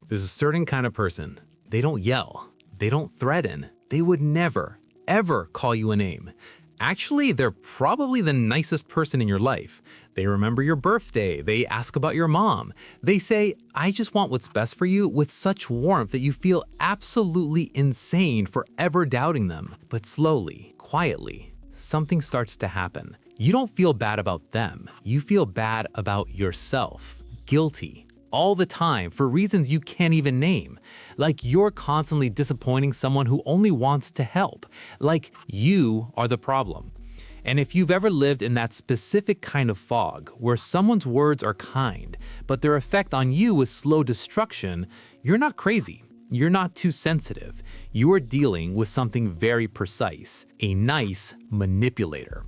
There's a certain kind of person. They don't yell. They don't threaten. They would never, ever call you a name. Actually, they're probably the nicest person in your life. They remember your birthday. They ask about your mom. They say, I just want what's best for you with such warmth that you feel absolutely insane for ever doubting them. But slowly, quietly, something starts to happen. You don't feel bad about them. You feel bad about yourself. Guilty. All the time for reasons you can't even name. Like you're constantly disappointing someone who only wants to help. Like you are the problem. And if you've ever lived in that specific kind of fog, where someone's words are kind, but their effect on you is slow destruction, you're not crazy. You're not too sensitive. You are dealing with something very precise, a nice manipulator.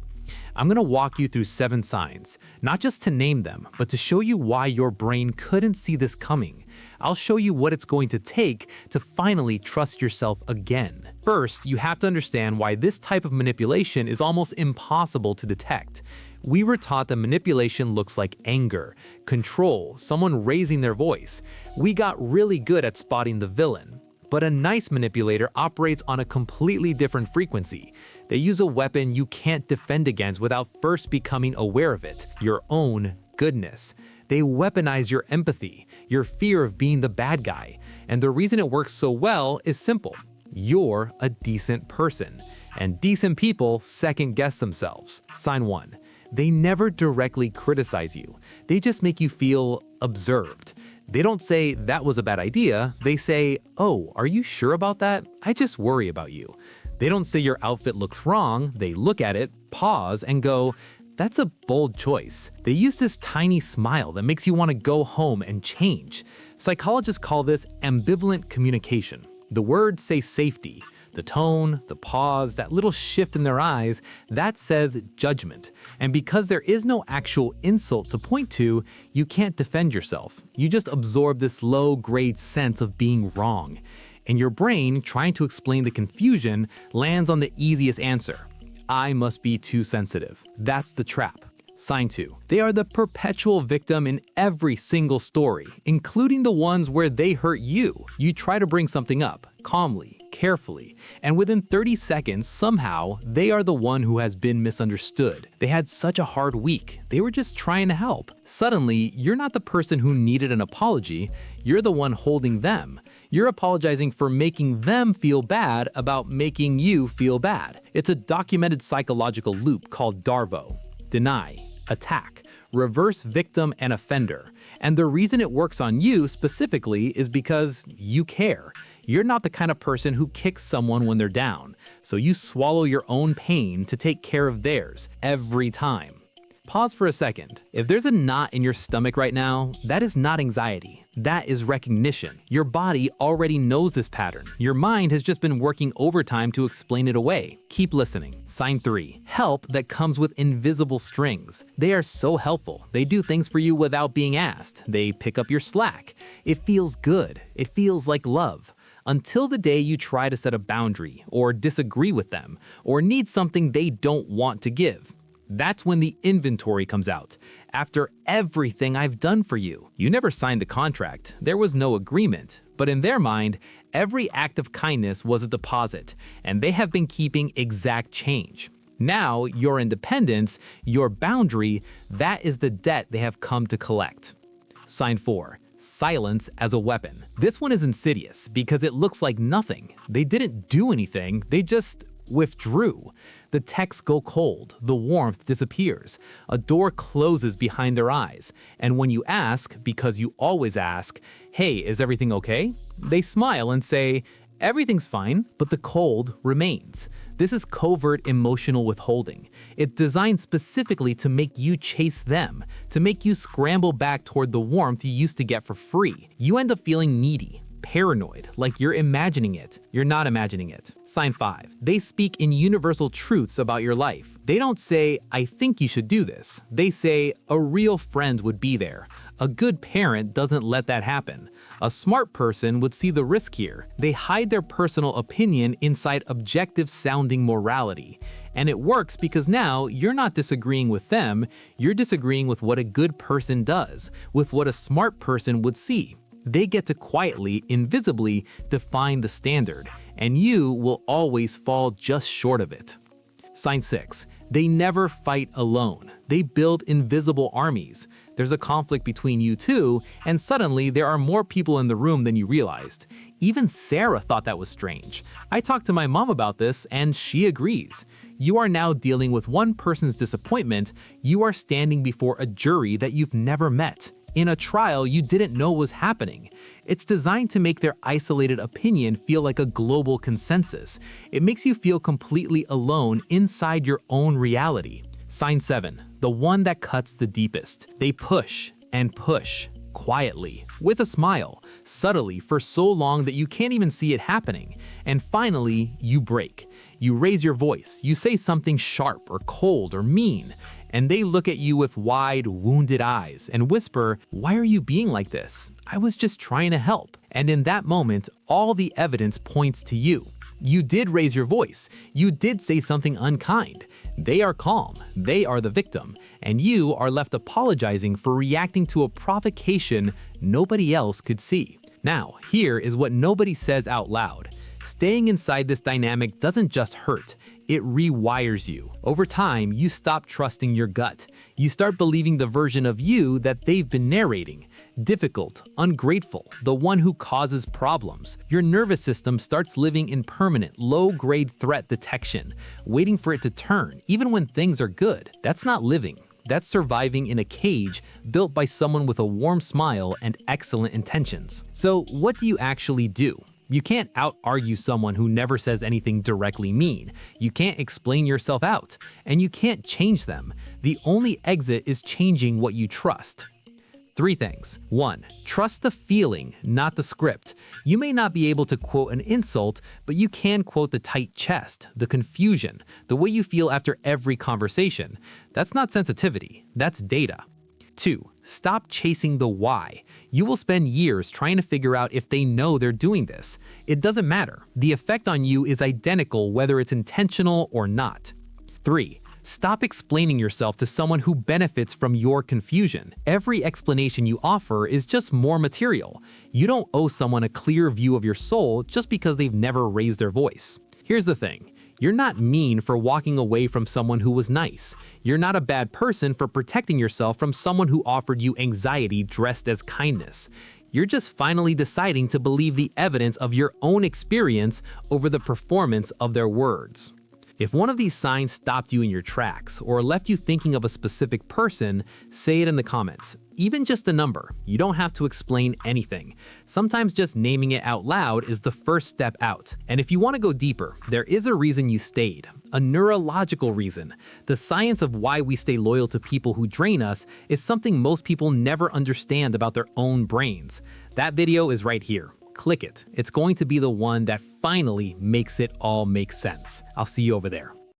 I'm gonna walk you through 7 signs, not just to name them, but to show you why your brain couldn't see this coming. I'll show you what it's going to take to finally trust yourself again. First, you have to understand why this type of manipulation is almost impossible to detect. We were taught that manipulation looks like anger, control, someone raising their voice. We got really good at spotting the villain. But a nice manipulator operates on a completely different frequency. They use a weapon you can't defend against without first becoming aware of it, your own goodness. They weaponize your empathy, your fear of being the bad guy. And the reason it works so well is simple. You're a decent person. And decent people second guess themselves. Sign 1. They never directly criticize you. They just make you feel observed. They don't say, that was a bad idea. They say, oh, are you sure about that? I just worry about you. They don't say your outfit looks wrong. They look at it, pause, and go, that's a bold choice. They use this tiny smile that makes you want to go home and change. Psychologists call this ambivalent communication. The words say safety. The tone, the pause, that little shift in their eyes, that says judgment. And because there is no actual insult to point to, you can't defend yourself. You just absorb this low-grade sense of being wrong. And your brain, trying to explain the confusion, lands on the easiest answer. I must be too sensitive. That's the trap. Sign 2. They are the perpetual victim in every single story, including the ones where they hurt you. You try to bring something up, calmly, carefully, and within 30 seconds, somehow, they are the one who has been misunderstood. They had such a hard week. They were just trying to help. Suddenly, you're not the person who needed an apology. You're the one holding them. You're apologizing for making them feel bad about making you feel bad. It's a documented psychological loop called DARVO. Deny, attack, reverse victim and offender. And the reason it works on you specifically is because you care. You're not the kind of person who kicks someone when they're down, so you swallow your own pain to take care of theirs every time. Pause for a second. If there's a knot in your stomach right now, that is not anxiety. That is recognition. Your body already knows this pattern. Your mind has just been working overtime to explain it away. Keep listening. Sign 3. Help that comes with invisible strings. They are so helpful. They do things for you without being asked. They pick up your slack. It feels good. It feels like love. Until the day you try to set a boundary, or disagree with them, or need something they don't want to give. That's when the inventory comes out. After everything I've done for you. You never signed the contract. There was no agreement. But in their mind, every act of kindness was a deposit, and they have been keeping exact change. Now, your independence, your boundary, that is the debt they have come to collect. Sign 4. Silence as a weapon. This one is insidious because it looks like nothing. They didn't do anything, they just withdrew. The texts go cold, the warmth disappears, a door closes behind their eyes, and when you ask, because you always ask, hey, is everything okay? They smile and say, everything's fine, but the cold remains. This is covert emotional withholding. It's designed specifically to make you chase them, to make you scramble back toward the warmth you used to get for free. You end up feeling needy, paranoid, like you're imagining it. You're not imagining it. Sign 5. They speak in universal truths about your life. They don't say, I think you should do this. They say, a real friend would be there. A good parent doesn't let that happen. A smart person would see the risk here. They hide their personal opinion inside objective-sounding morality. And it works because now you're not disagreeing with them, you're disagreeing with what a good person does, with what a smart person would see. They get to quietly, invisibly define the standard, and you will always fall just short of it. Sign 6. They never fight alone. They build invisible armies. There's a conflict between you two, and suddenly there are more people in the room than you realized. Even Sarah thought that was strange. I talked to my mom about this, and she agrees. You are now dealing with one person's disappointment. You are standing before a jury that you've never met, in a trial you didn't know was happening. It's designed to make their isolated opinion feel like a global consensus. It makes you feel completely alone inside your own reality. Sign 7. The one that cuts the deepest. They push and push, quietly, with a smile, subtly for so long that you can't even see it happening. And finally, you break. You raise your voice, you say something sharp or cold or mean, and they look at you with wide, wounded eyes and whisper, "Why are you being like this? I was just trying to help." And in that moment, all the evidence points to you. You did raise your voice. You did say something unkind. They are calm. They are the victim. And you are left apologizing for reacting to a provocation nobody else could see. Now, here is what nobody says out loud. Staying inside this dynamic doesn't just hurt. It rewires you. Over time, you stop trusting your gut. You start believing the version of you that they've been narrating. Difficult, ungrateful, the one who causes problems. Your nervous system starts living in permanent, low-grade threat detection, waiting for it to turn, even when things are good. That's not living. That's surviving in a cage built by someone with a warm smile and excellent intentions. So what do you actually do? You can't out-argue someone who never says anything directly mean. You can't explain yourself out, and you can't change them. The only exit is changing what you trust. 3 things. 1. Trust the feeling, not the script. You may not be able to quote an insult, but you can quote the tight chest, the confusion, the way you feel after every conversation. That's not sensitivity, that's data. 2. Stop chasing the why. You will spend years trying to figure out if they know they're doing this. It doesn't matter. The effect on you is identical whether it's intentional or not. 3. Stop explaining yourself to someone who benefits from your confusion. Every explanation you offer is just more material. You don't owe someone a clear view of your soul just because they've never raised their voice. Here's the thing. You're not mean for walking away from someone who was nice. You're not a bad person for protecting yourself from someone who offered you anxiety dressed as kindness. You're just finally deciding to believe the evidence of your own experience over the performance of their words. If one of these signs stopped you in your tracks or left you thinking of a specific person, say it in the comments. Even just a number. You don't have to explain anything. Sometimes just naming it out loud is the first step out. And if you want to go deeper, there is a reason you stayed. A neurological reason. The science of why we stay loyal to people who drain us is something most people never understand about their own brains. That video is right here. Click it. It's going to be the one that finally makes it all make sense. I'll see you over there.